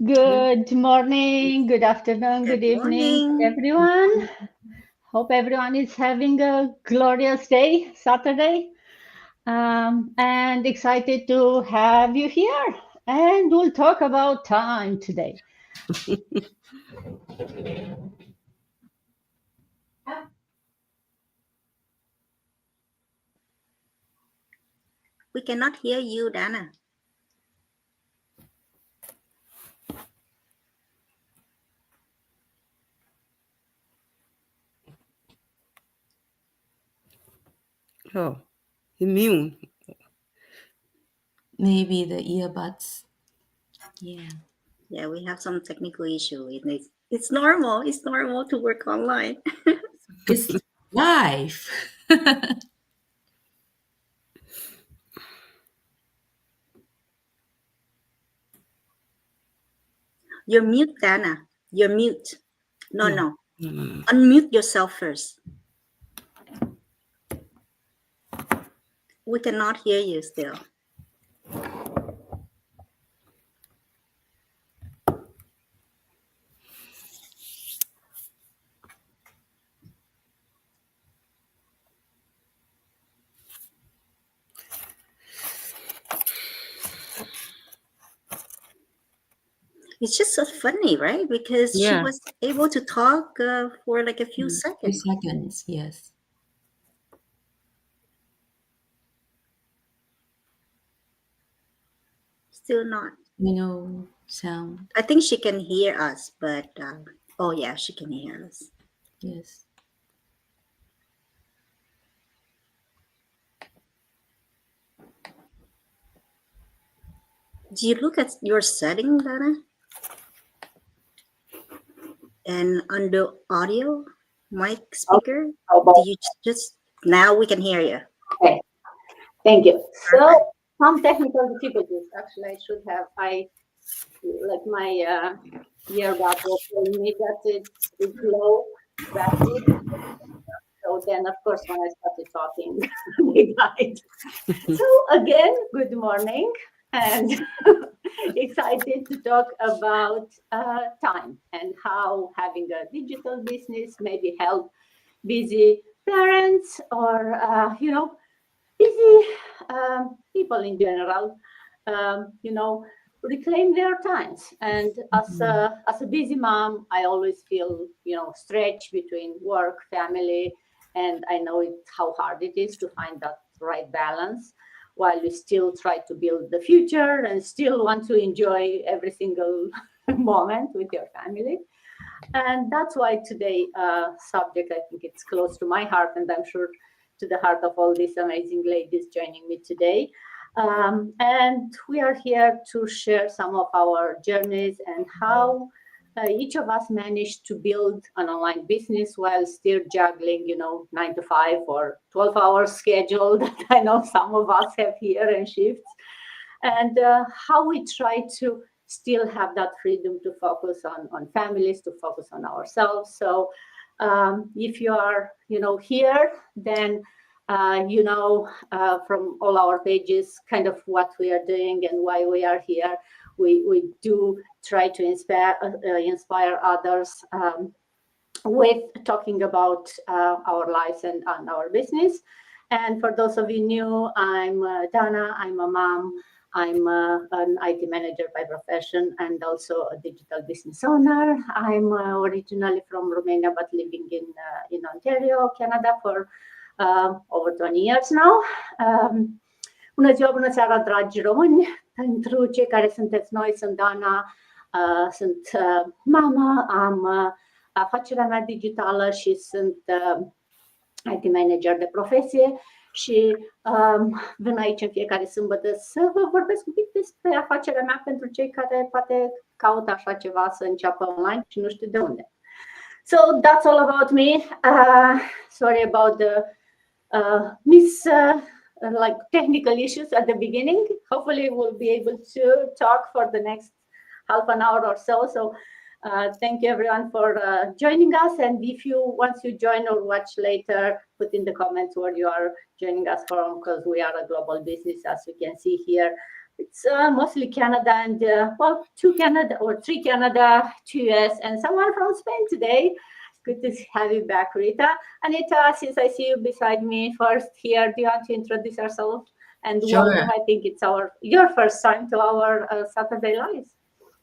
Good morning, good afternoon, good Good evening, morning. everyone. Hope everyone is having a glorious day, Saturday, and excited to have you here. And we'll talk about time today. We cannot hear you, Dana. Oh, immune. Maybe the earbuds. Yeah, we have some technical issue. It's normal. It's normal to work online. It's live. You're mute, Dana. You're mute. No. No. Unmute yourself first. We cannot hear you still. It's just so funny, right? Because she Yeah. was able to talk for like a few Few seconds. seconds, yes. Still not. Sound. I think she can hear us, but oh yeah, she can hear us. Yes. Do you look at your setting, Dana? And under audio, mic speaker, do you just now we can hear you? Okay, thank you. So, some technical difficulties. Actually, I should have, like my earbud was telling me that it's low battery. So then, of course, when I started talking, they died. So again, good morning, and excited to talk about time and how having a digital business maybe help busy parents or busy people in general, reclaim their times. And as a busy mom, I always feel stretched between work, family, and I know how hard it is to find that right balance while you still try to build the future and still want to enjoy every single moment with your family. And that's why today subject, I think it's close to my heart, and I'm sure to the heart of all these amazing ladies joining me today. And we are here to share some of our journeys and how each of us managed to build an online business while still juggling, 9 to 5 or 12 hour schedule that I know some of us have here and shifts, and how we try to still have that freedom to focus on families, to focus on ourselves. So if you are, here, then from all our pages, kind of what we are doing and why we are here. We do try to inspire others with talking about our lives and our business. And for those of you new, I'm Dana. I'm a mom. I'm an IT manager by profession and also a digital business owner. I'm originally from Romania, but living in Ontario, Canada for over 20 years now. Bună ziua, bună seara, dragi români! Pentru cei care sunteți noi, sunt Dana, sunt mamă, am afacerea mea digitală și sunt IT manager de profesie și vin aici în fiecare sâmbătă să vă vorbesc un pic despre afacerea mea pentru cei care poate caută așa ceva să înceapă online și nu știu de unde. So that's all about me. Sorry about the like technical issues at the beginning. Hopefully we'll be able to talk for the next half an hour or so. So thank you everyone for joining us. And if once you join or watch later, put in the comments where you are joining us from, because we are a global business, as you can see here. It's mostly Canada and, well, 2 Canada or 3 Canada, 2 US, and someone from Spain today. Good to have you back, Rita. Anita, since I see you beside me first here, do you want to introduce yourself? And Sure. welcome, I think it's your first time to our Saturday Live.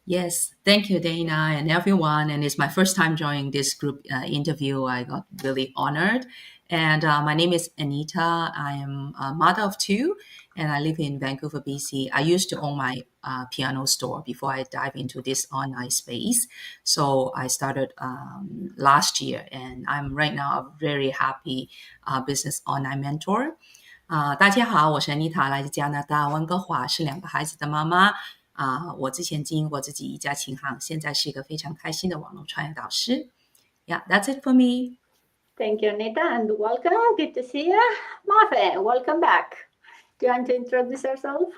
Yes, thank you, Dana, and everyone. And it's my first time joining this group interview. I got really honored. And my name is Anita. I am a mother of 2, and I live in Vancouver, BC. I used to own my piano store before I dive into this online space. So I started last year, and I'm right now a very happy business online mentor. 大家好，我是 Anita， 来自加拿大温哥华，是2个孩子的妈妈。我之前经营过自己一家琴行，现在是一个非常开心的网络创业导师。Yeah, that's it for me. Thank you, Anita, and welcome. Good to see you. Mafe, welcome back. Do you want to introduce yourself?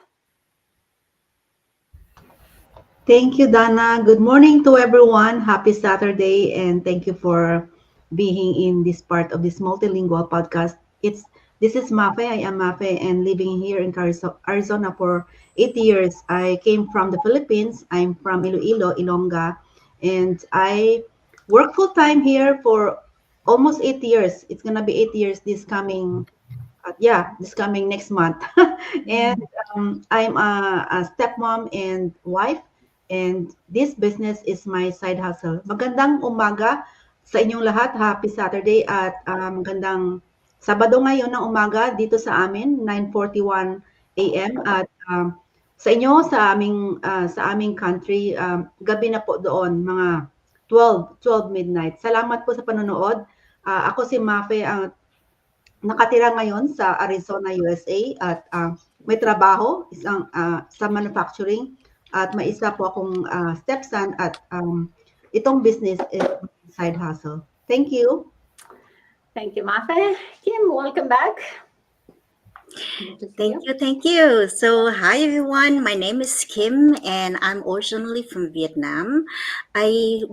Thank you, Dana. Good morning to everyone. Happy Saturday, and thank you for being in this part of this multilingual podcast. This is Mafe. I am Mafe, and living here in Arizona for 8 years. I came from the Philippines. I'm from Iloilo, Ilongga, and I work full time here for almost 8 years. It's gonna be 8 years this coming next month. And I'm a stepmom and wife, and this business is my side hustle. Magandang umaga sa inyong lahat. Happy Saturday at magandang Sabado ngayon ng umaga dito sa amin, 9:41 AM, at sa inyo sa aming country, gabi na po doon, mga 12 midnight. Salamat po sa panonood. Ako si Mafe, nakatira ngayon sa Arizona, USA, at may trabaho sa manufacturing, at may isa po akong stepson, at itong business is side hustle. Thank you. Thank you, Mafe. Kim, welcome back. Thank you. So, hi everyone. My name is Kim, and I'm originally from Vietnam. I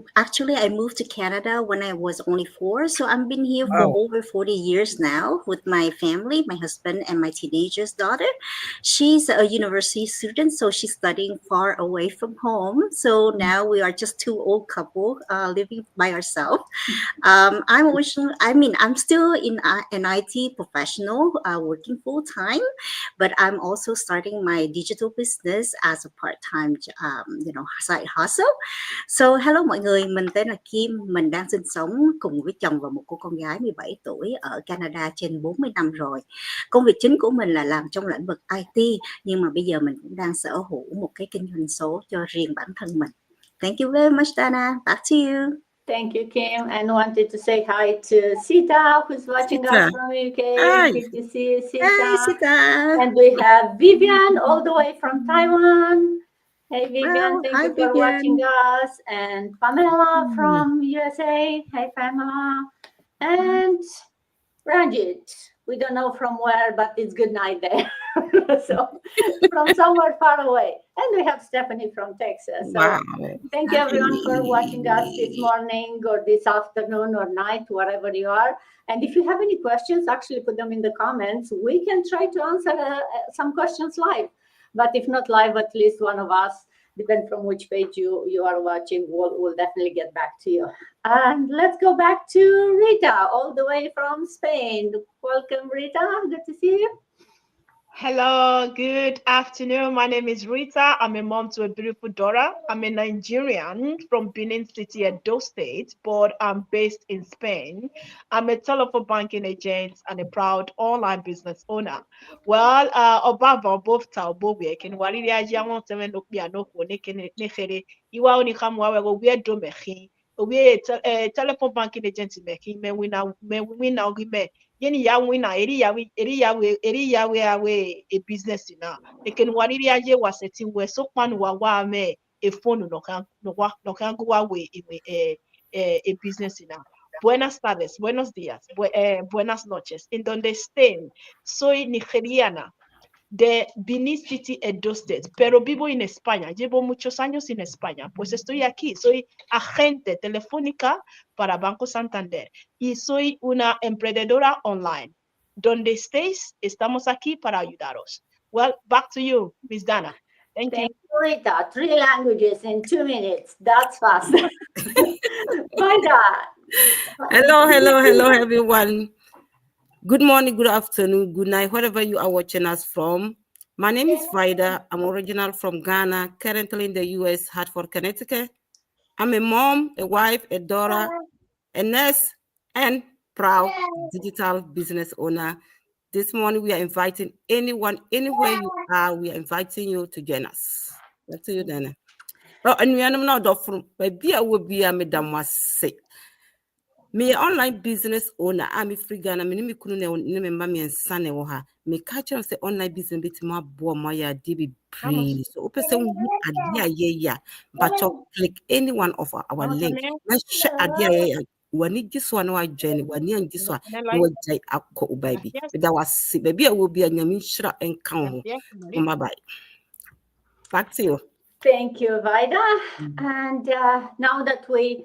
moved to Canada when I was only 4, so I've been here for over 40 years now with my family, my husband, and my teenager's daughter. She's a university student, so she's studying far away from home. So now we are just 2 old couple living by ourselves. I'm still an IT professional, working full time, but I'm also starting my digital business as a part-time, side hustle. So hello mọi người, mình tên là Kim, mình đang sinh sống cùng với chồng và một cô con gái 17 tuổi ở Canada trên 40 năm rồi. Công việc chính của mình là làm trong lĩnh vực IT, nhưng mà bây giờ mình cũng đang sở hữu một cái kinh doanh số cho riêng bản thân mình. Thank you very much, Dana. Back to you. Thank you, Kim, and wanted to say hi to Sita, who's watching us from UK. Hi. Good to see you, Sita. Hi, Sita. And we have Vivian all the way from Taiwan. Hey, Vivian, thank hi, you for Vivian. watching us. And Pamela from USA. Hey, Pamela. And Ranjit. We don't know from where, but it's good night there. So from somewhere far away. And we have Stephanie from Texas. So Wow. thank you everyone for watching us this morning or this afternoon or night, wherever you are. And if you have any questions, actually put them in the comments. We can try to answer some questions live. But if not live, at least one of us, depending from which page you are watching, we'll definitely get back to you. And let's go back to Rita, all the way from Spain. Welcome, Rita. Good to see you. Hello, good afternoon. My name is Rita. I'm a mom to a beautiful daughter. I'm a Nigerian from Benin City, Edo State, but I'm based in Spain. I'm a telephone banking agent and a proud online business owner. Well, above both Taubowe can Walidi Ajawan Seven Opiano, Nekere, Iwa Unikamwa, we are Domechi, we a telephone banking agent in Meki, men we now yeni ya wina eri yawe a business na eken wariri aje waseti we so kwanu wa me a phone no kan go wa we a business na. Buenas tardes, buenos días, buenas noches. En donde estén, soy nigeriana de Benin City, Edo State, pero vivo en España. Llevo muchos años en España, pues estoy aquí. Soy agente telefónica para Banco Santander y soy una emprendedora online. Donde estéis, estamos aquí para ayudaros. Well, back to you, Miss Dana. Thank you. Thank you, Rita. 3 languages in 2 minutes. That's fast. Vida. Hello, everyone. Good morning, good afternoon, good night, wherever you are watching us from. My name is Vida. I'm original from Ghana, currently in the U.S., Hartford, Connecticut. I'm a mom, a wife, a daughter, a nurse, and proud digital business owner. This morning, we are inviting anyone, anywhere you are, we are inviting you to join us. Back to you, Dana. Oh, and we are not from baby, I will be a madam was sick. Me online business owner, I'm a free Ghana, me couldn't remember me and son or her. Me catch us the online business bit more boy, my DB pre. So, open some idea, but you click any one of our link. Let's share idea. When it this one, I journey, when you this one, you will say, I'll call baby. But that was baby, I will be a Yamishra and 𝐿𝐴𝐴. Bye. Back to you. Thank you, Vida. And now that we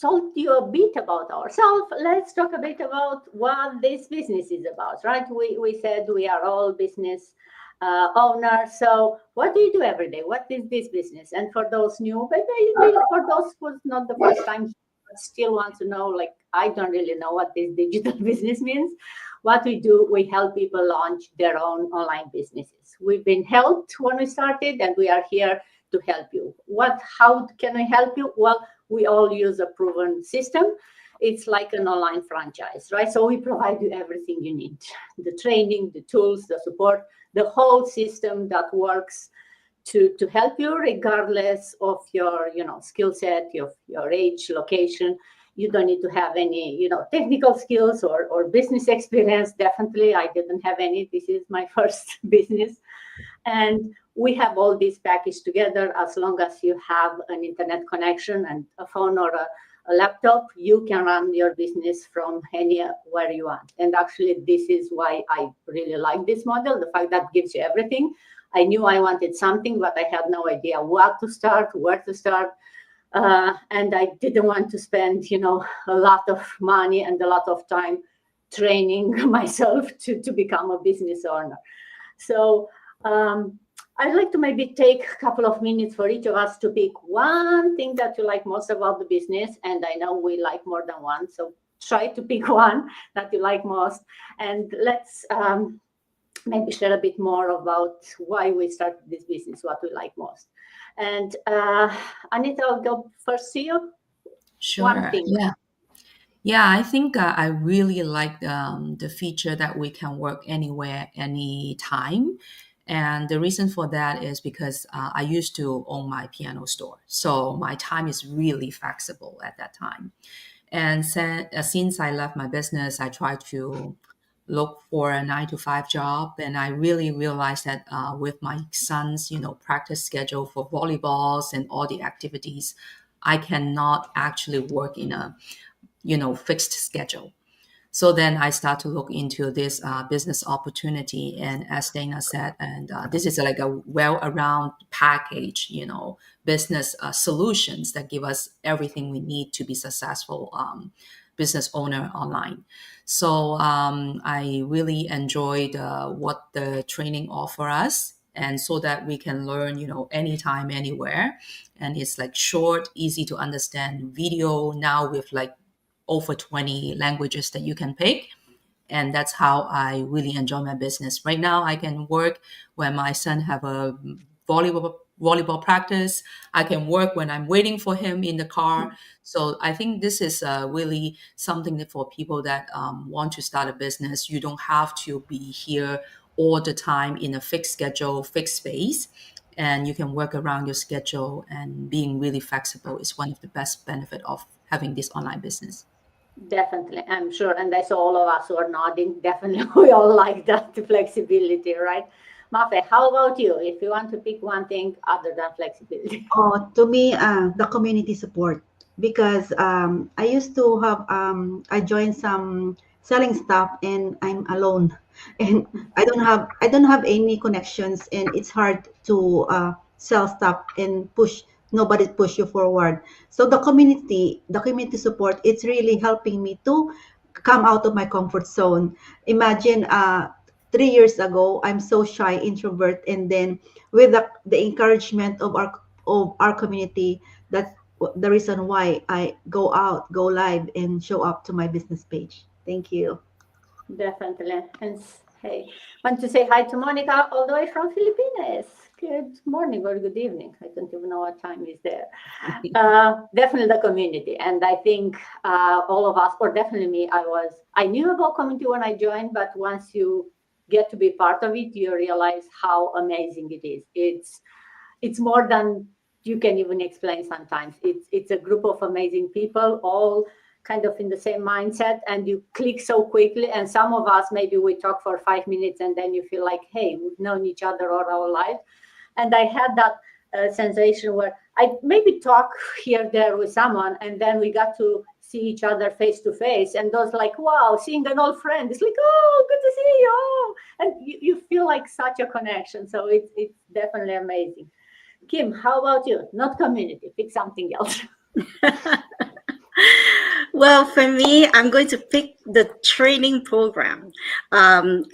told you a bit about ourselves, let's talk a bit about what this business is about, right? We said we are all business owners. So what do you do every day? What is this business? And for those new, but maybe for those who's not the first time, but still want to know, like, I don't really know what this digital business means. What we do, we help people launch their own online businesses. We've been helped when we started, and we are here to help you. How can we help you? Well, we all use a proven system. It's like an online franchise, right? So we provide you everything you need: the training, the tools, the support, the whole system that works to help you regardless of your, skill set, your age, location. You don't need to have any, technical skills or business experience. Definitely, I didn't have any. This is my first business. And we have all these packaged together. As long as you have an internet connection and a phone or a laptop, you can run your business from anywhere you want. And actually, this is why I really like this model, the fact that gives you everything. I knew I wanted something, but I had no idea what to start, where to start. And I didn't want to spend, a lot of money and a lot of time training myself to become a business owner. So I'd like to maybe take a couple of minutes for each of us to pick one thing that you like most about the business. And I know we like more than one, so try to pick one that you like most. And let's maybe share a bit more about why we started this business, what we like most. And Anita, I'll go first to you. Sure. One thing. Yeah, I think I really like the feature that we can work anywhere, anytime. And the reason for that is because I used to own my piano store. So my time is really flexible at that time. And since I left my business, I tried to look for a 9-to-5 job. And I really realized that with my son's, practice schedule for volleyballs and all the activities, I cannot actually work in a, fixed schedule. So then I start to look into this business opportunity. And as Dana said, and this is like a well-around package, business solutions that give us everything we need to be successful business owner online. So I really enjoyed what the training offer us, and so that we can learn, anytime, anywhere. And it's like short, easy to understand video now with like over 20 languages that you can pick. And that's how I really enjoy my business. Right now, I can work when my son have a volleyball practice. I can work when I'm waiting for him in the car. So I think this is really something that for people that want to start a business. You don't have to be here all the time in a fixed schedule, fixed space. And you can work around your schedule, and being really flexible is one of the best benefit of having this online business. Definitely, I'm sure. And I saw all of us who are nodding. Definitely, we all like that flexibility, right? Mafe, how about you? If you want to pick one thing other than flexibility. Oh, to me, the community support, because I used to have I joined some selling stuff and I'm alone, and I don't have any connections, and it's hard to sell stuff and nobody push you forward. So the community support, it's really helping me to come out of my comfort zone. Imagine 3 years ago, I'm so shy, introvert, and then with the encouragement of our community, that's the reason why I go out, go live, and show up to my business page. Thank you. Definitely. And hey, want to say hi to Monica all the way from Philippines. Good morning or good evening. I don't even know what time is there. Definitely the community. And I think all of us, or definitely me, I knew about community when I joined, but once you get to be part of it, you realize how amazing it is. It's more than you can even explain sometimes. It's a group of amazing people, all kind of in the same mindset, and you click so quickly. And some of us, maybe we talk for 5 minutes and then you feel like, hey, we've known each other all our life. And I had that sensation where I maybe talk here, there with someone, and then we got to see each other face to face. And those like, wow, seeing an old friend. It's like, oh, good to see you. Oh. And you feel like such a connection. So it's definitely amazing. Kim, how about you? Not community, pick something else. Well, for me, I'm going to pick the training program.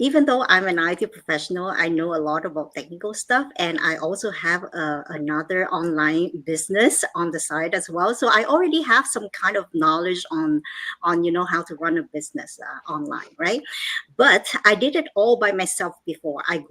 Even though I'm an IT professional, I know a lot about technical stuff, and I also have another online business on the side as well. So I already have some kind of knowledge on how to run a business online, right? But I did it all by myself before. I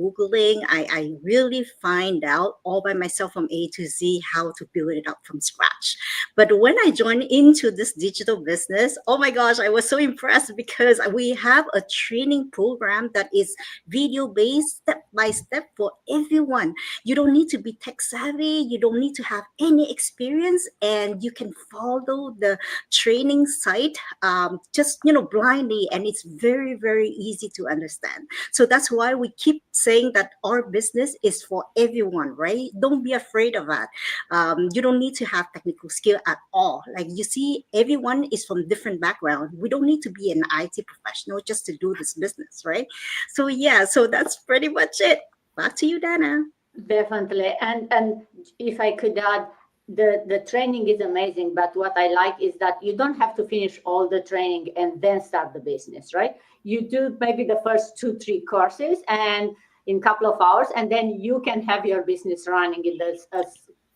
really find out all by myself from A to Z how to build it up from scratch. But when I joined into this digital business, oh my gosh, I was so impressed because we have a training program that is video based, step by step for everyone. You don't need to be tech savvy, you don't need to have any experience, and you can follow the training site just blindly, and it's very, very easy to understand. So that's why we keep saying that our business is for everyone, right? Don't be afraid of that. You don't need to have technical skill at all. Like you see, everyone is from different background. We don't need to be an IT professional just to do this business, right? So yeah, so that's pretty much it. Back to you, Dana. Definitely. And if I could add, the training is amazing, but what I like is that you don't have to finish all the training and then start the business, right? You do maybe the first 2-3 courses and in a couple of hours, and then you can have your business running in this as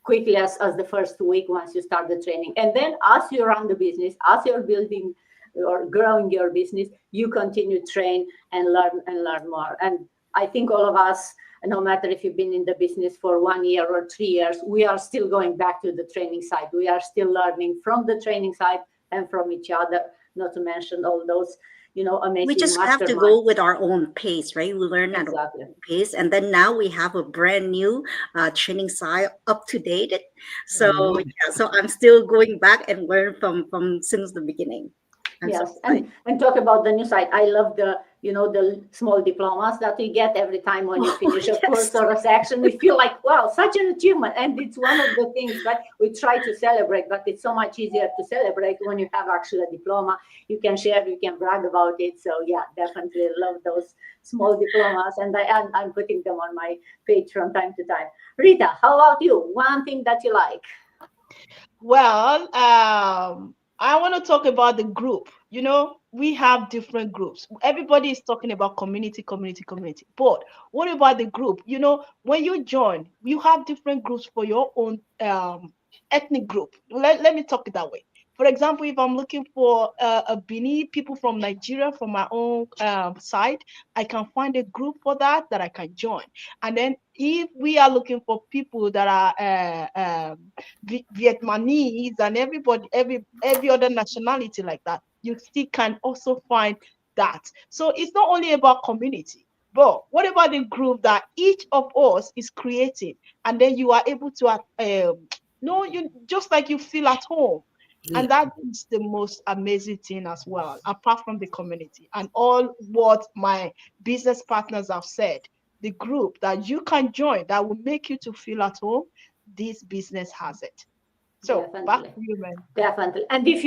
quickly as the first week once you start the training. And then as you run the business, as you're building or growing your business, you continue to train and learn more. And I think all of us, no matter if you've been in the business for 1 year or 3 years, we are still going back to the training side. We are still learning from the training side and from each other, not to mention all those, amazing. We just have to go with our own pace, right? We learn at our own pace. And then now we have a brand new training side up to date. So yeah, so I'm still going back and learn from since the beginning. Yes, and talk about the new site. I love the small diplomas that we get every time when you finish a course or a section. We feel like, wow, such an achievement. And it's one of the things that we try to celebrate, but it's so much easier to celebrate when you have actually a diploma. You can share, you can brag about it. So yeah, definitely love those small diplomas, and I'm putting them on my page from time to time. Rita, how about you? One thing that you like? Well, I want to talk about the group. We have different groups. Everybody is talking about community. But what about the group? When you join, you have different groups for your own ethnic group. Let me talk it that way. For example, if I'm looking for a Bini, people from Nigeria, from my own side, I can find a group for that I can join. And then if we are looking for people that are Vietnamese and every other nationality like that, you still can also find that. So it's not only about community, but what about the group that each of us is creating, and then you are able to you just like you feel at home. Yeah. And that is the most amazing thing as well, apart from the community and all what my business partners have said. The group that you can join that will make you to feel at home, this business has it. So Definitely. Back to you, man. Definitely. And if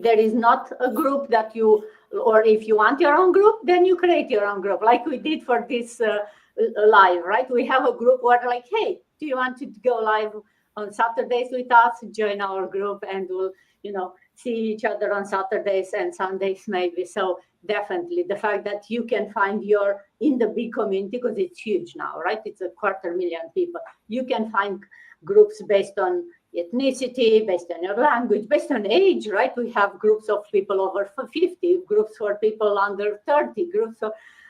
there is not a group that you, or if you want your own group, then you create your own group, like we did for this live, right? We have a group where like, hey, do you want to go live on Saturdays with us, join our group, and we'll, see each other on Saturdays and Sundays maybe. So definitely the fact that you can find in the big community, because it's huge now, right? It's 250,000 people. You can find groups based on ethnicity, based on your language, based on age, right? We have groups of people over 50, groups for people under 30, groups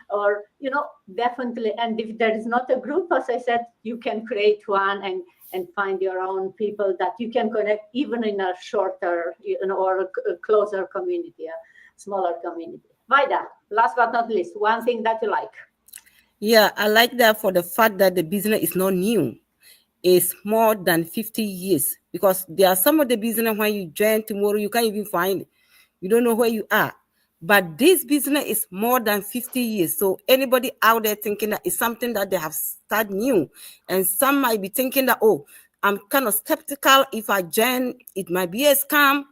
or definitely. And if there is not a group, as I said, you can create one and find your own people that you can connect even in a shorter, or a closer community, a smaller community. Vaida, last but not least, one thing that you like. Yeah, I like that for the fact that the business is not new. It's more than 50 years, because there are some of the business when you join tomorrow, you can't even find it. You don't know where you are. But this business is more than 50 years. So anybody out there thinking that it's something that they have started new, and some might be thinking that, oh, I'm kind of skeptical. If I join, it might be a scam.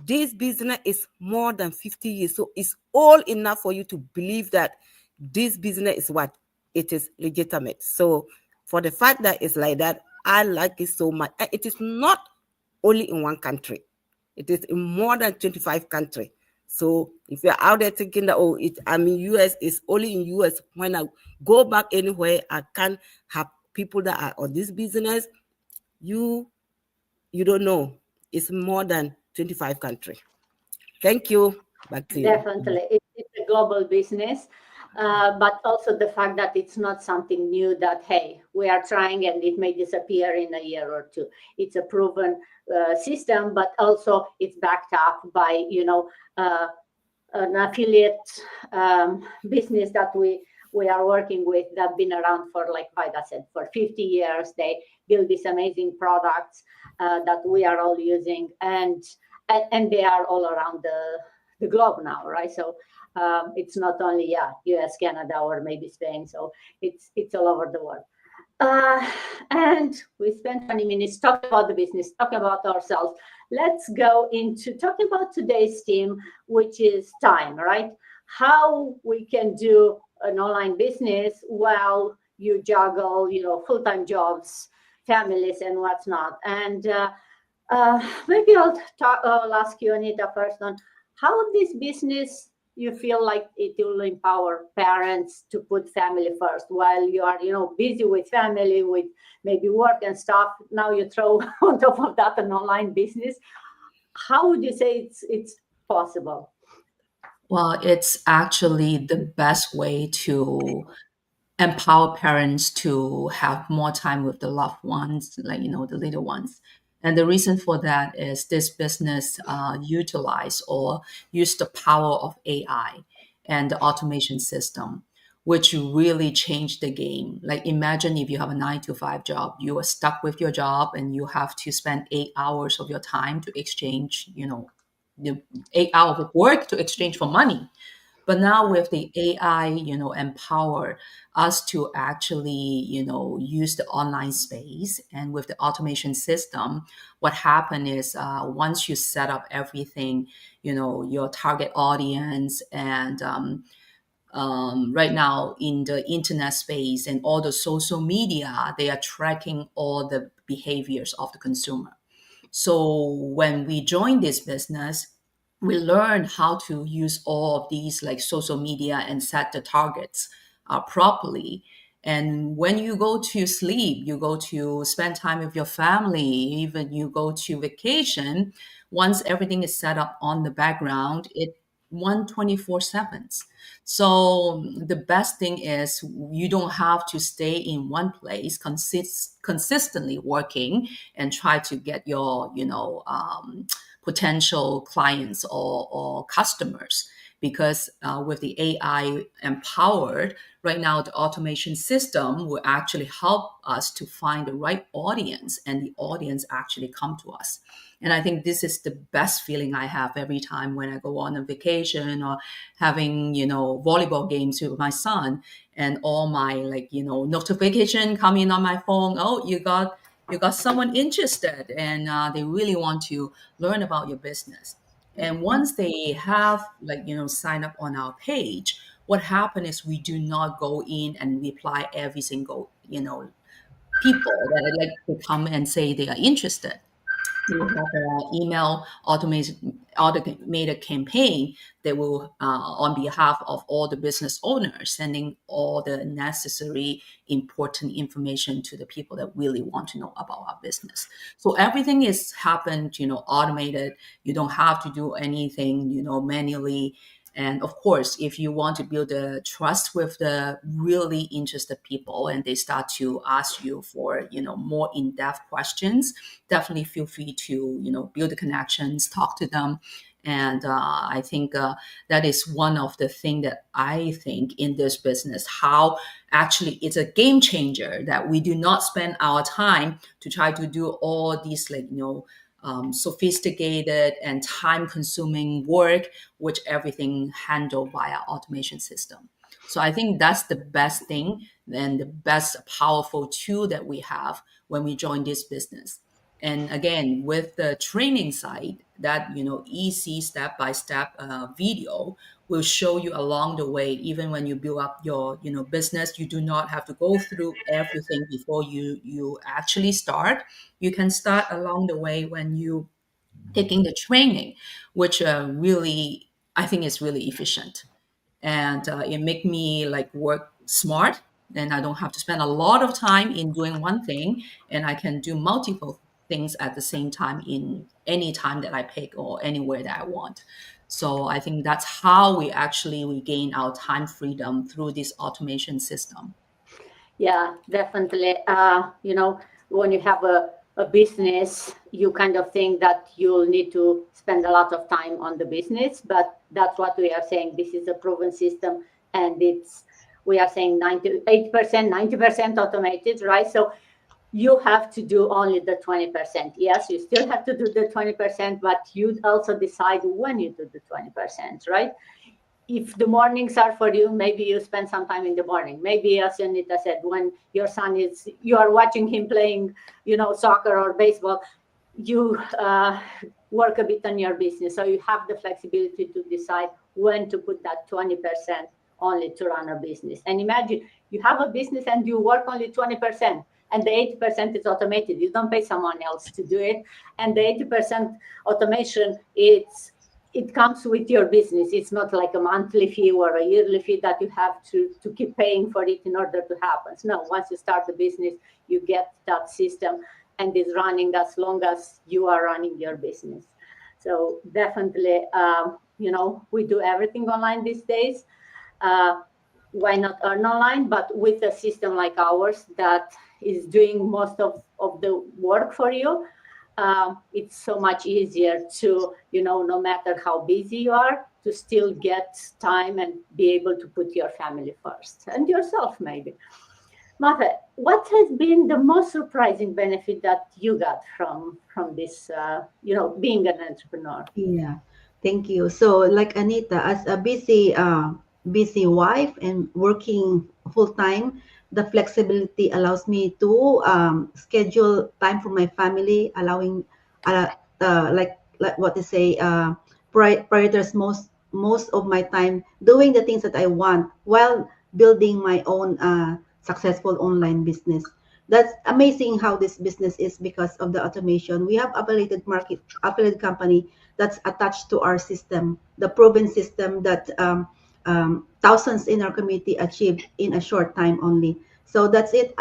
This business is more than 50 years. So it's all enough for you to believe that this business is what it is, legitimate. So for the fact that it's like that, I like it so much. And it is not only in one country. It is in more than 25 countries. So if you're out there thinking that, US is only in US, when I go back anywhere, I can have people that are on this business. You don't know. It's more than 25 countries. Thank you. Back to you. Definitely. It's a global business. But also the fact that it's not something new that, hey, we are trying and it may disappear in a year or two. It's a proven system, but also it's backed up by, an affiliate business that we are working with that been around for, like Vaida said, for 50 years. They build these amazing products that we are all using, and they are all around the globe now, right? So it's not only US, Canada, or maybe Spain. So it's all over the world. And we spent 20 minutes talking about the business, talking about ourselves. Let's go into talking about today's theme, which is time, right? How we can do an online business while you juggle, full-time jobs, families, and what's not. And maybe I'll ask you, Anita, first on how this business you feel like it will empower parents to put family first while you are, busy with family, with maybe work and stuff. Now you throw on top of that an online business. How would you say it's possible? Well, it's actually the best way to empower parents to have more time with the loved ones, like, the little ones. And the reason for that is this business utilize or use the power of AI and the automation system, which really changed the game. Like, imagine if you have a 9-to-5 job, you are stuck with your job and you have to spend 8 hours of your time to exchange, the 8 hours of work to exchange for money. But now with the AI, empower us to actually, use the online space, and with the automation system, what happened is once you set up everything, your target audience, and right now in the internet space and all the social media, they are tracking all the behaviors of the consumer. So when we join this business, we learn how to use all of these like social media and set the targets properly. And when you go to sleep, you go to spend time with your family, even you go to vacation, once everything is set up on the background, it 124/7. So the best thing is you don't have to stay in one place consistently working and try to get your potential clients or customers, because with the AI empowered, right now the automation system will actually help us to find the right audience, and the audience actually come to us. And I think this is the best feeling I have every time when I go on a vacation or having, volleyball games with my son, and all my notification coming on my phone. Oh, you got someone interested, and they really want to learn about your business. And once they have sign up on our page, what happens is we do not go in and reply every single people that would like to come and say they are interested. We have an email automated campaign that will, on behalf of all the business owners, sending all the necessary important information to the people that really want to know about our business. So everything is happened, automated. You don't have to do anything, manually. And of course, if you want to build a trust with the really interested people and they start to ask you for, more in-depth questions, definitely feel free to, build the connections, talk to them. And I think that is one of the things that I think in this business, how actually it's a game changer that we do not spend our time to try to do all these sophisticated and time-consuming work, which everything handled by our automation system. So I think that's the best thing and the best powerful tool that we have when we join this business. And again, with the training side, that easy step-by-step video will show you along the way. Even when you build up your business, you do not have to go through everything before you actually start. You can start along the way when you taking the training, which really I think is really efficient, and it make me work smart. Then I don't have to spend a lot of time in doing one thing, and I can do multiple things at the same time in any time that I pick or anywhere that I want. So I think that's how we gain our time freedom through this automation system. Yeah, definitely. When you have a business, you kind of think that you'll need to spend a lot of time on the business, but that's what we are saying. This is a proven system, and we are saying 98%, 90% automated, right? So you have to do only the 20%. Yes, you still have to do the 20%, but you also decide when you do the 20%, right? If the mornings are for you, maybe you spend some time in the morning. Maybe, as Anita said, when your son you are watching him playing, soccer or baseball, you work a bit on your business. So you have the flexibility to decide when to put that 20% only to run a business. And imagine you have a business and you work only 20%. And the 80% is automated. You don't pay someone else to do it. And the 80% automation, it comes with your business. It's not like a monthly fee or a yearly fee that you have to keep paying for it in order to happen. No, once you start the business, you get that system and it's running as long as you are running your business. So definitely, we do everything online these days. Why not earn online? But with a system like ours that is doing most of the work for you, it's so much easier to, no matter how busy you are, to still get time and be able to put your family first and yourself maybe. Mafe, what has been the most surprising benefit that you got from this, being an entrepreneur? Yeah, thank you. So, like Anita, as a busy wife and working full time, the flexibility allows me to schedule time for my family, allowing like what to say, prioritize most of my time doing the things that I want while building my own successful online business. That's amazing how this business is because of the automation. We have affiliated company that's attached to our system, the proven system that thousands in our community achieved in a short time only. So that's it.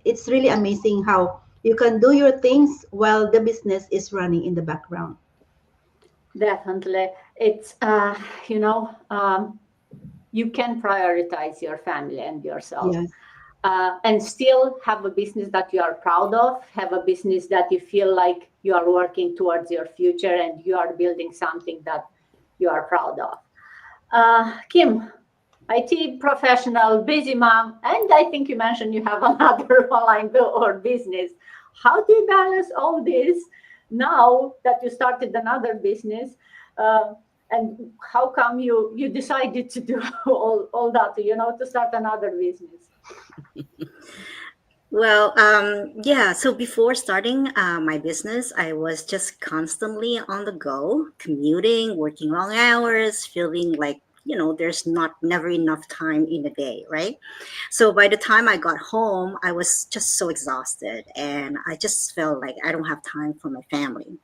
It's really amazing how you can do your things while the business is running in the background. Definitely. It's, you can prioritize your family and yourself. Yes. And still have a business that you are proud of, have a business that you feel like you are working towards your future and you are building something that you are proud of. Kim, IT professional, busy mom, and I think you mentioned you have another online or business. How do you balance all this now that you started another business? And how come you decided to do all that, to start another business? Well, yeah. So before starting my business, I was just constantly on the go, commuting, working long hours, feeling like there's not never enough time in a day, right? So by the time I got home, I was just so exhausted, and I just felt like I don't have time for my family.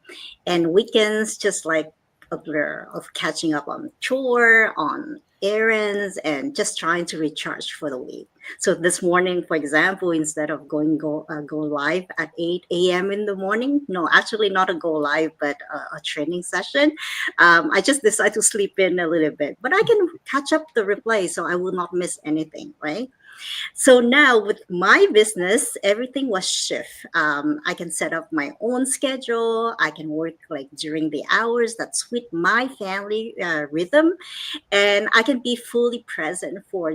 And weekends just like a blur of catching up on chore, on errands, and just trying to recharge for the week. So this morning, for example, instead of go live at 8 a.m. in the morning, no, actually not a go live, but a training session, I just decided to sleep in a little bit. But I can catch up the replay, so I will not miss anything, right? So now with my business, everything was shift. I can set up my own schedule. I can work like during the hours that suit my family rhythm, and I can be fully present for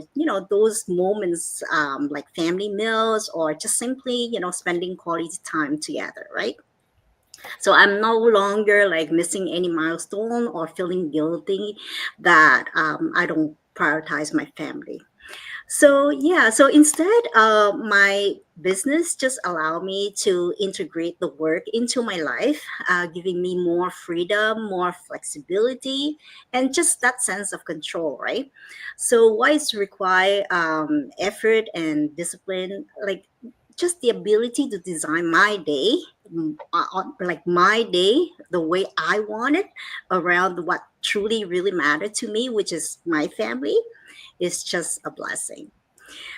those moments, like family meals or just simply spending quality time together, right? So I'm no longer like missing any milestone or feeling guilty that I don't prioritize my family. So yeah, so instead, my business just allow me to integrate the work into my life, giving me more freedom, more flexibility, and just that sense of control, right? So why it's require effort and discipline, like just the ability to design my day, like my day, the way I want it, around what truly really mattered to me, which is my family, is just a blessing.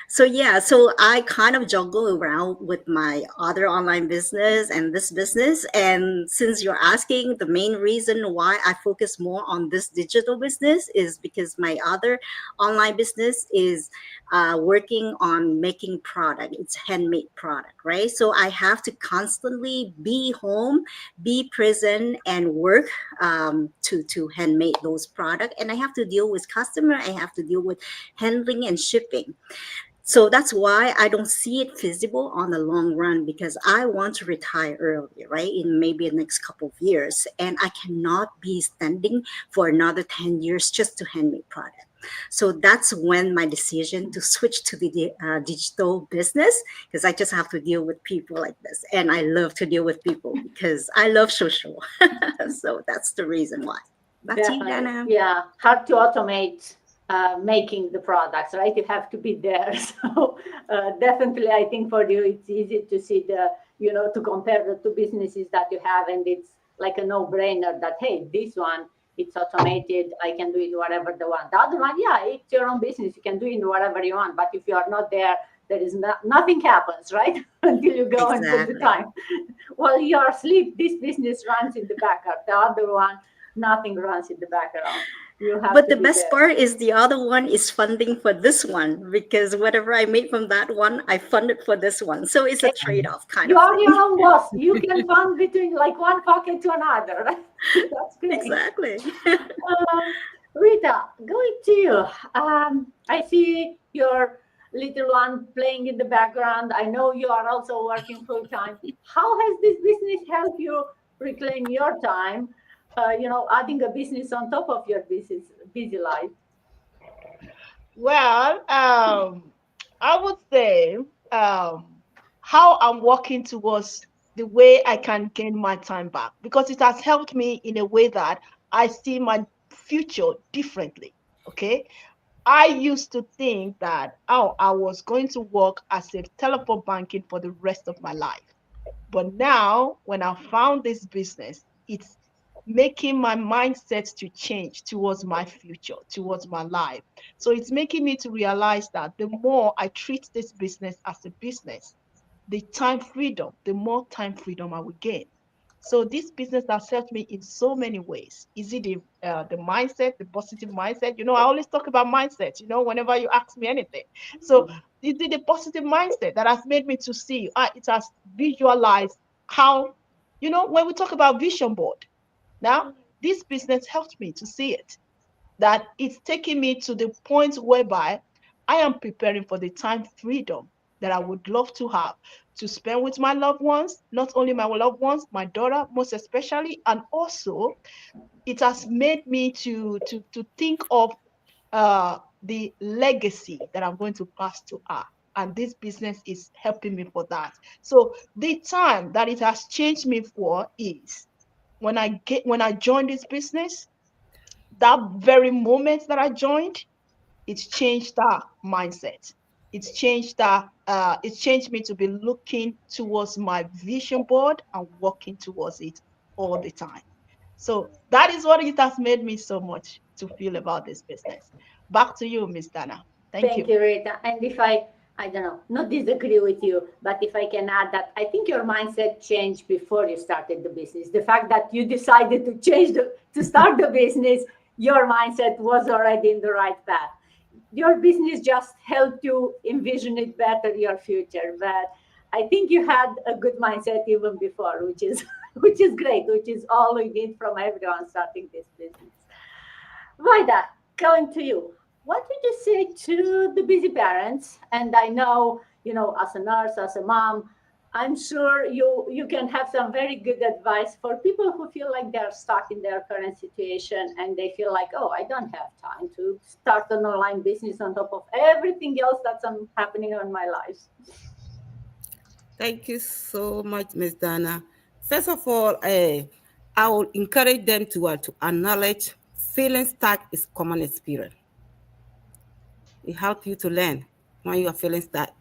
So yeah, so I kind of juggle around with my other online business and this business. And since you're asking, the main reason why I focus more on this digital business is because my other online business is working on making product. It's handmade product, right? So I have to constantly be home, be present, and work to handmade those product. And I have to deal with customer. I have to deal with handling and shipping. So that's why I don't see it feasible on the long run, because I want to retire early, right? In maybe the next couple of years. And I cannot be standing for another 10 years just to handmade product. So that's when my decision to switch to the digital business, because I just have to deal with people like this. And I love to deal with people because I love social. So that's the reason why. Back to you, Definitely. Dana. Yeah, hard to automate making the products, right? You have to be there. So definitely, I think for you, it's easy to see to compare the two businesses that you have, and it's like a no-brainer that, hey, this one, it's automated. I can do it whatever the one. The other one, yeah, it's your own business. You can do it whatever you want. But if you are not there, there is nothing happens, right? Until you go and put the Exactly. time. While you are asleep, this business runs in the background. The other one, nothing runs in the background. You have But to the be best there. part is the other one is funding for this one, because whatever I made from that one, I funded for this one. So it's a trade-off kind You of are your thing. own boss. You can fund between like one pocket to another, right? That's great. Exactly. Rita, going to you. I see your little one playing in the background. I know you are also working full time. How has this business helped you reclaim your time? Adding a business on top of your busy life. Well, I would say how I'm working towards the way I can gain my time back, because it has helped me in a way that I see my future differently. Okay. I used to think that, oh, I was going to work as a telephone banking for the rest of my life. But now, when I found this business, it's making my mindset to change towards my future, towards my life. So it's making me to realize that the more I treat this business as a business, the more time freedom I will gain. So this business has helped me in so many ways. Is it the mindset, the positive mindset? I always talk about mindset, whenever you ask me anything. So is it the positive mindset that has made me to see, it has visualized how, when we talk about vision board, now this business helped me to see it, that it's taking me to the point whereby I am preparing for the time freedom that I would love to have to spend with my loved ones, not only my loved ones, my daughter most especially, and also it has made me to think of the legacy that I'm going to pass to her. And this business is helping me for that. So the time that it has changed me for is when I joined this business, that very moment that I joined, it's changed that mindset. It's changed me to be looking towards my vision board and working towards it all the time. So that is what it has made me so much to feel about this business. Back to you, Miss Dana. Thank you. Thank you, Rita. And if I don't know, not disagree with you, but if I can add that, I think your mindset changed before you started the business. The fact that you decided to start the business, your mindset was already in the right path. Your business just helped you envision it better, your future. But I think you had a good mindset even before, which is which is great, which is all we need from everyone starting this business. Vida, going to you. What would you say to the busy parents? And I know, as a nurse, as a mom, I'm sure you can have some very good advice for people who feel like they're stuck in their current situation and they feel like, oh, I don't have time to start an online business on top of everything else that's happening in my life. Thank you so much, Ms. Dana. First of all, I will encourage them to acknowledge feeling stuck is common experience. It helps you to learn when you are feeling stuck.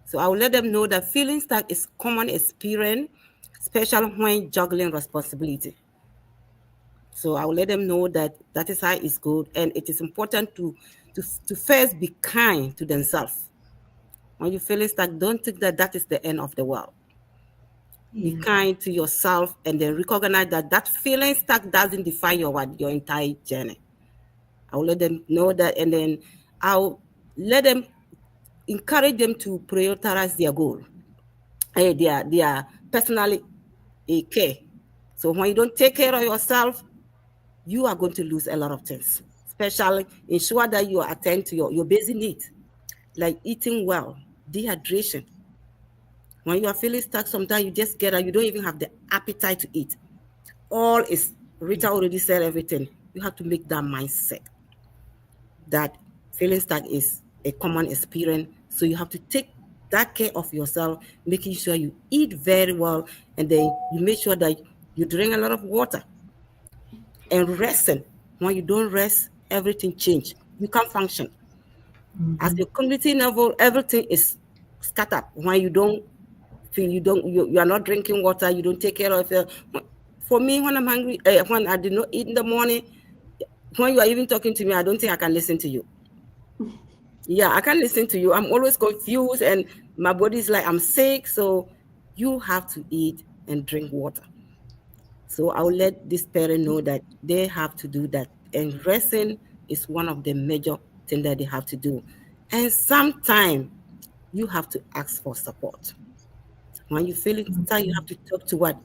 So I will let them know that feeling stuck is common experience, especially when juggling responsibility. So I will let them know that is how it's good, and it is important to first be kind to themselves. When you feel stuck, don't think that is the end of the world. Be kind to yourself, and then recognize that feeling stuck doesn't define your entire journey. I will let them know that, and then I'll let them encourage them to prioritize their goal, their personal care. So when you don't take care of yourself, you are going to lose a lot of things. Especially ensure that you attend to your basic needs, like eating well, dehydration. When you are feeling stuck, sometimes you just get up, you don't even have the appetite to eat. All is, Rita already said everything. You have to make that mindset that feeling stuck is a common experience. So you have to take that care of yourself, making sure you eat very well, and then you make sure that you drink a lot of water. And resting. When you don't rest, everything changes. You can't function. As your community level, everything is scattered. When you don't feel, you are not drinking water, you don't take care of it. For me, when I'm hungry, when I did not eat in the morning, when you are even talking to me, I don't think I can listen to you. Yeah, I can't listen to you. I'm always confused, and my body's like, I'm sick. So you have to eat and drink water. So I'll let this parent know that they have to do that. And resting is one of the major things that they have to do. And sometimes you have to ask for support. When you feel tired, you have to talk to what?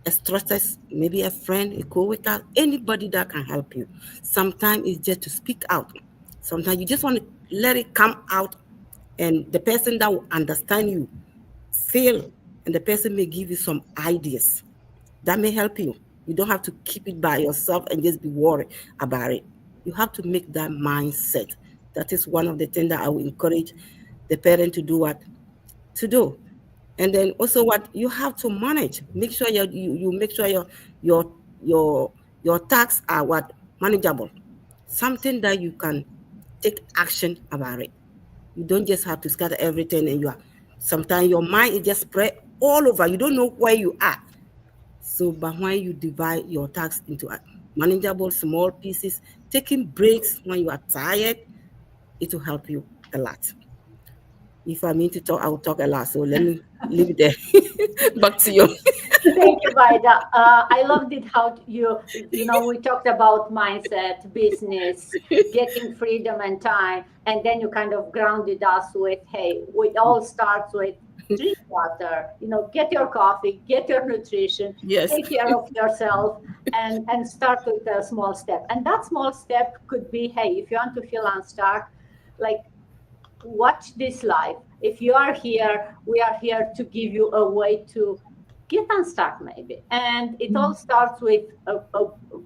A trusted, maybe a friend, a co-worker, anybody that can help you. Sometimes it's just to speak out. Sometimes you just want to let it come out, and the person that will understand you feel, and the person may give you some ideas that may help you. You don't have to keep it by yourself and just be worried about it. You have to make that mindset. That is one of the things that I will encourage the parent to do to do. And then also what you have to manage. Make sure you make sure your tasks are what? Manageable. Something that you can take action about it. You don't just have to scatter everything, and sometimes your mind is just spread all over. You don't know where you are. So, but when you divide your tasks into manageable small pieces, taking breaks when you are tired, it will help you a lot. If I mean to talk, I will talk a lot. So let me leave it there. Back to you. Thank you, Vida. I loved it how we talked about mindset, business, getting freedom and time, and then you kind of grounded us with, hey, it all starts with drink water, get your coffee, get your nutrition, Yes. take care of yourself, and start with a small step. And that small step could be, hey, if you want to feel unstuck, like, watch this live. If you are here, we are here to give you a way to get unstuck maybe. And it all starts with a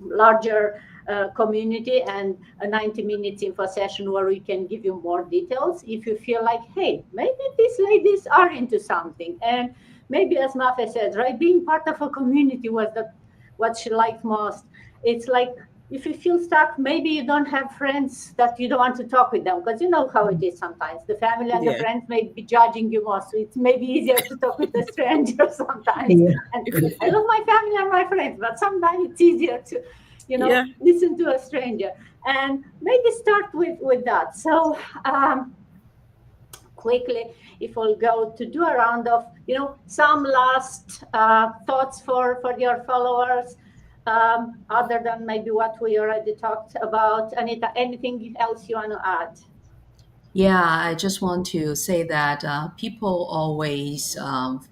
larger community and a 90 minutes info session where we can give you more details if you feel like, hey, maybe these ladies are into something. And maybe, as Mafe said, right, being part of a community was what she liked most. It's like if you feel stuck, maybe you don't have friends that you don't want to talk with them, because you know how it is sometimes. The family and the Yeah. friends may be judging you more, so it's maybe easier to talk with a stranger sometimes. Yeah. And I love my family and my friends, but sometimes it's easier to, Yeah. listen to a stranger. And maybe start with that. So quickly, if we'll go to do a round of, some last thoughts for your followers, other than maybe what we already talked about. Anita, anything else you want to add? Yeah, I just want to say that people always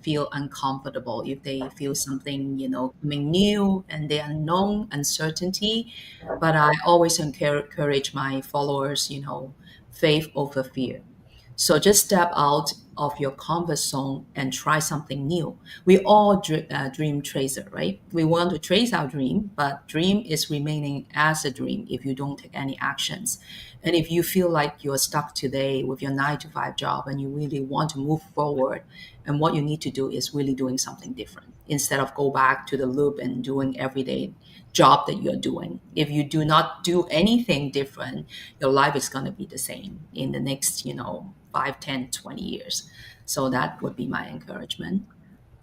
feel uncomfortable if they feel something, coming new and the unknown, uncertainty. But I always encourage my followers, faith over fear. So just step out of your comfort zone and try something new. We all dream tracer, right? We want to trace our dream, but dream is remaining as a dream if you don't take any actions. And if you feel like you're stuck today with your 9 to 5 job and you really want to move forward, and what you need to do is really doing something different instead of go back to the loop and doing everyday job that you're doing. If you do not do anything different, your life is going to be the same in the next, 5, 10, 20 years. So that would be my encouragement.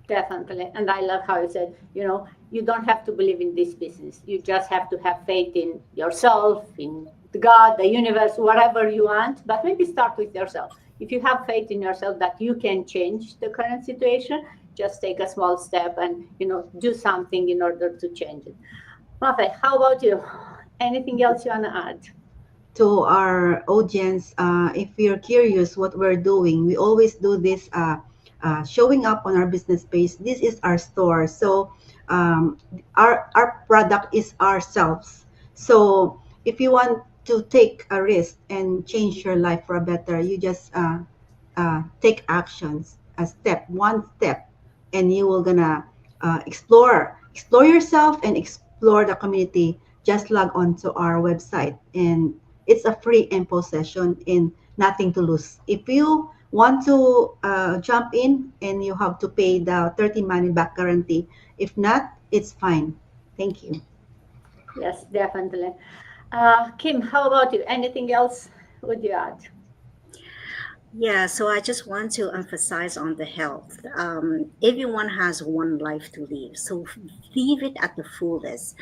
Definitely. And I love how you said, you don't have to believe in this business. You just have to have faith in yourself, in God, the universe, whatever you want, but maybe start with yourself. If you have faith in yourself that you can change the current situation, just take a small step and, do something in order to change it. Rafa, how about you? Anything else you want to add? To our audience, if you're curious what we're doing, we always do this showing up on our business page. This is our store. So our product is ourselves. So if you want to take a risk and change your life for a better, you just take actions, one step, and you will gonna explore yourself and explore the community. Just log on to our website, and it's a free info session and nothing to lose. If you want to jump in, and you have to pay the 30 money back guarantee. If not, it's fine. Thank you. Yes, definitely. Kim, how about you? Anything else would you add? Yeah, so I just want to emphasize on the health. Everyone has one life to live, so live it at the fullest.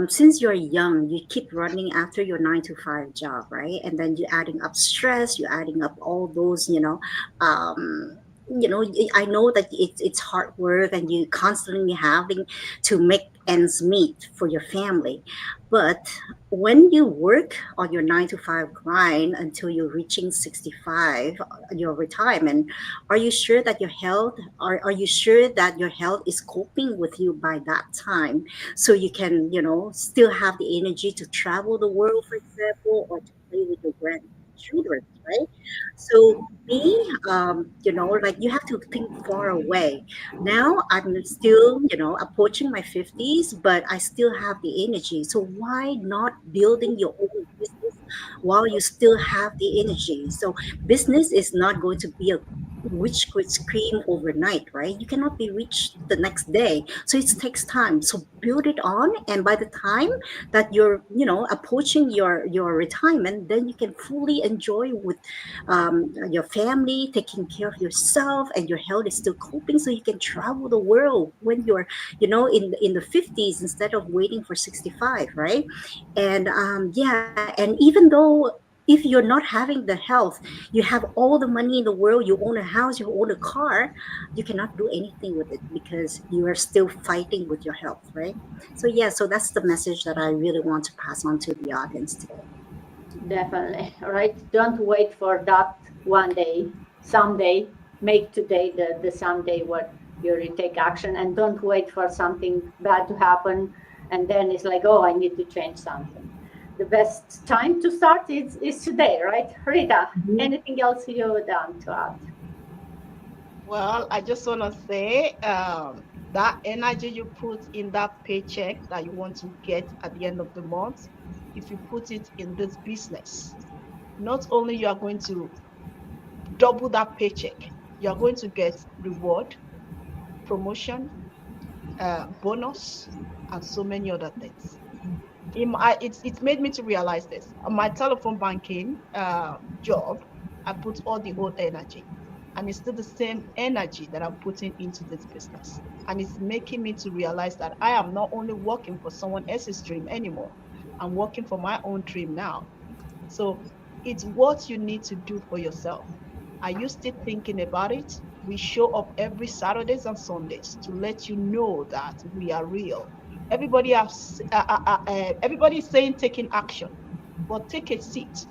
Since you're young, you keep running after your 9 to 5 job, right? And then you're adding up stress, you're adding up all those, I know that it's hard work and you constantly having to make ends meet for your family. But when you work on your 9 to 5 grind until you're reaching 65, your retirement, are you sure that your health is coping with you by that time? So you can, still have the energy to travel the world, for example, or to play with your grandchildren, right? So me, like you have to think far away. Now I'm still, approaching my 50s, but I still have the energy. So why not building your own business while you still have the energy? So business is not going to be a rich cream overnight, right? You cannot be rich the next day. So it takes time. So build it on, and by the time that you're, approaching your retirement, then you can fully enjoy with your family, taking care of yourself, and your health is still coping, so you can travel the world when you're, in the 50s instead of waiting for 65, right? And yeah, and even though if you're not having the health, you have all the money in the world, you own a house, you own a car, you cannot do anything with it because you are still fighting with your health, right? So yeah, so that's the message that I really want to pass on to the audience today. Definitely, right? Don't wait for that one day, someday. Make today the someday where you really take action, and don't wait for something bad to happen. And then it's like, oh, I need to change something. The best time to start is today, right? Rita, anything else you would to add? Well, I just want to say that energy you put in that paycheck that you want to get at the end of the month, if you put it in this business, not only you are going to double that paycheck, you are going to get reward, promotion, bonus, and so many other things. It's made me to realize this. On my telephone banking job, I put all the old energy, and it's still the same energy that I'm putting into this business. And it's making me to realize that I am not only working for someone else's dream anymore, I'm working for my own dream now. So it's what you need to do for yourself. Are you still thinking about it? We show up every Saturdays and Sundays to let you know that we are real. Everybody is saying taking action, but take a seat.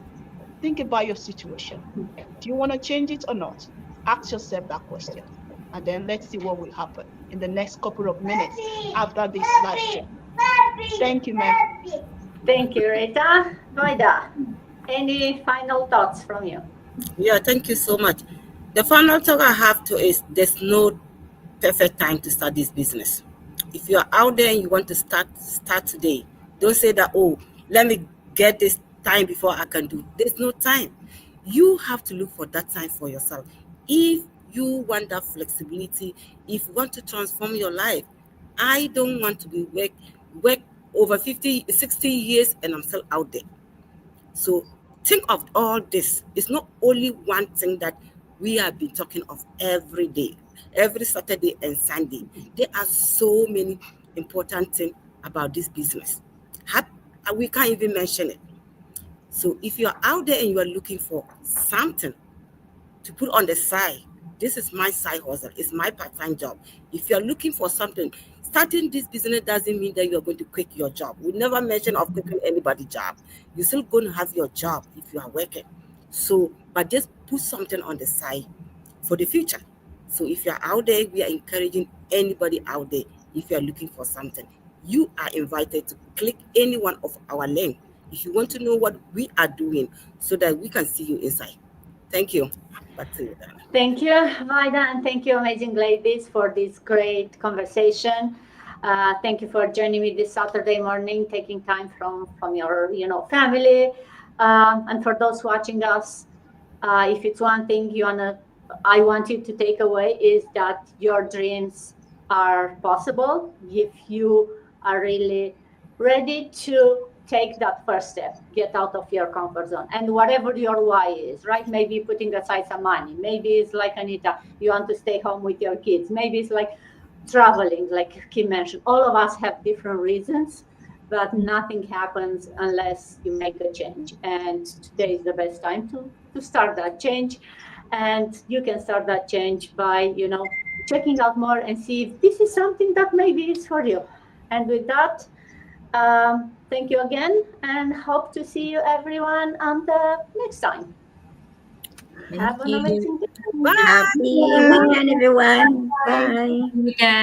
Think about your situation. Do you want to change it or not? Ask yourself that question, and then let's see what will happen in the next couple of minutes after this live stream. Thank you, ma'am. Thank you, Rita. Vaida, any final thoughts from you? Yeah, thank you so much. The final thought I have to is there's no perfect time to start this business. If you're out there and you want to start today. Don't say that, oh, let me get this time before I can do. There's no time. You have to look for that time for yourself. If you want that flexibility, if you want to transform your life, I don't want to be work over 50, 60 years and I'm still out there. So think of all this. It's not only one thing that we have been talking of every day, every Saturday and Sunday. There are so many important things about this business. We can't even mention it. So if you're out there and you are looking for something to put on the side, this is my side hustle. It's my part-time job. If you're looking for something, starting this business doesn't mean that you're going to quit your job. We never mention of quitting anybody's job. You're still going to have your job if you are working. So, but just put something on the side for the future. So if you're out there, we are encouraging anybody out there, if you're looking for something, you are invited to click any one of our link if you want to know what we are doing so that we can see you inside. Thank you. Back to you, Dana. Thank you, Vaida, and thank you, Amazing Ladies, for this great conversation. Thank you for joining me this Saturday morning, taking time from your family. And for those watching us, if it's one thing I want you to take away is that your dreams are possible if you are really ready to take that first step, get out of your comfort zone. And whatever your why is, right? Maybe putting aside some money. Maybe it's like Anita, you want to stay home with your kids. Maybe it's like traveling, like Kim mentioned. All of us have different reasons, but nothing happens unless you make a change. And today is the best time to start that change. And you can start that change by, checking out more and see if this is something that maybe is for you. And with that, thank you again, and hope to see you everyone on the next time. Have an amazing day. Happy weekend, everyone. Bye. Weekend.